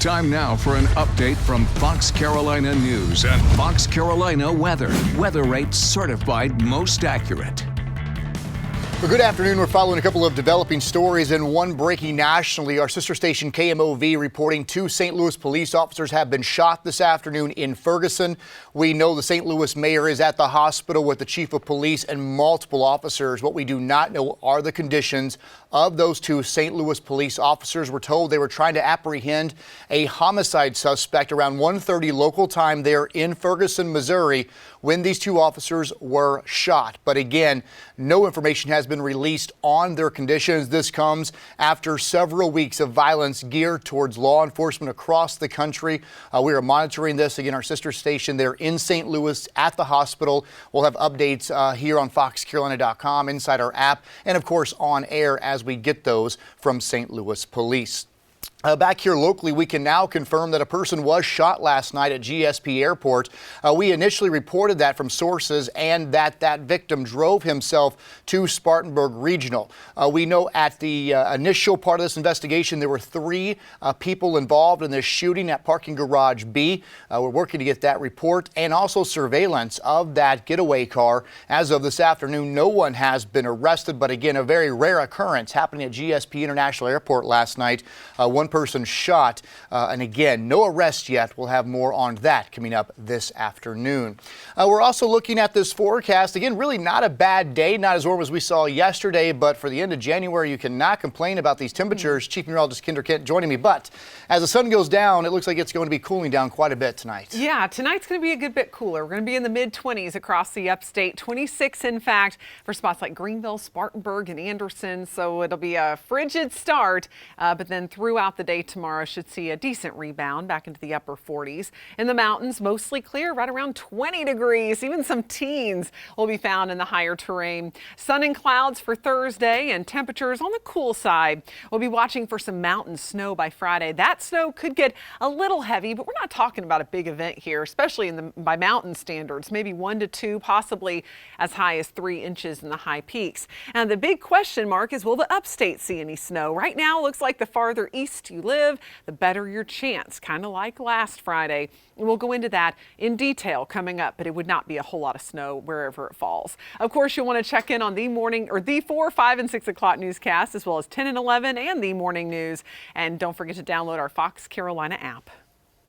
Time now for an update from Fox Carolina News and Fox Carolina Weather. Weather rates certified most accurate. Well, good afternoon. We're following a couple of developing stories and one breaking nationally. Our sister station KMOV reporting 2 St. Louis police officers have been shot this afternoon in Ferguson. We know the St. Louis mayor is at the hospital with the chief of police and multiple officers. What we do not know are the conditions of those 2 St. Louis police officers. We're told they were trying to apprehend a homicide suspect around 1:30 local time there in Ferguson, Missouri, when these 2 officers were shot. But again, no information has been released on their conditions. This comes after several weeks of violence geared towards law enforcement across the country. We are monitoring this. Again, our sister station there in St. Louis at the hospital. We'll have updates here on foxcarolina.com, inside our app, and of course on air as we get those from St. Louis police. Back here locally, we can now confirm that a person was shot last night at GSP Airport. We initially reported that from sources and that victim drove himself to Spartanburg Regional. We know at the initial part of this investigation, there were 3 people involved in this shooting at parking garage B. We're working to get that report and also surveillance of that getaway car. As of this afternoon, no one has been arrested, but again, a very rare occurrence happening at GSP International Airport last night. One person shot, and again, no arrest yet. We'll have more on that coming up this afternoon. We're also looking at this forecast. Again, really not a bad day, not as warm as we saw yesterday, but for the end of January, you cannot complain about these temperatures. Chief Meteorologist Kinder Kent joining me, but as the sun goes down, it looks like it's going to be cooling down quite a bit tonight. Yeah, tonight's going to be a good bit cooler. We're going to be in the mid-20s across the upstate, 26 in fact for spots like Greenville, Spartanburg, and Anderson. So it'll be a frigid start, but then throughout the day tomorrow should see a decent rebound back into the upper 40s. In the mountains, mostly clear, right around 20 degrees. Even some teens will be found in the higher terrain. Sun and clouds for Thursday and temperatures on the cool side. We'll be watching for some mountain snow by Friday. That snow could get a little heavy, but we're not talking about a big event here, especially by mountain standards. Maybe 1 to 2, possibly as high as 3 inches in the high peaks. And the big question mark is, will the upstate see any snow? Right now, it looks like the farther east you live, the better your chance, kind of like last Friday. And we'll go into that in detail coming up, but it would not be a whole lot of snow wherever it falls. Of course, you'll want to check in on the morning or the 4, 5, and 6 o'clock newscast, as well as 10 and 11 and the morning news. And don't forget to download our Fox Carolina app.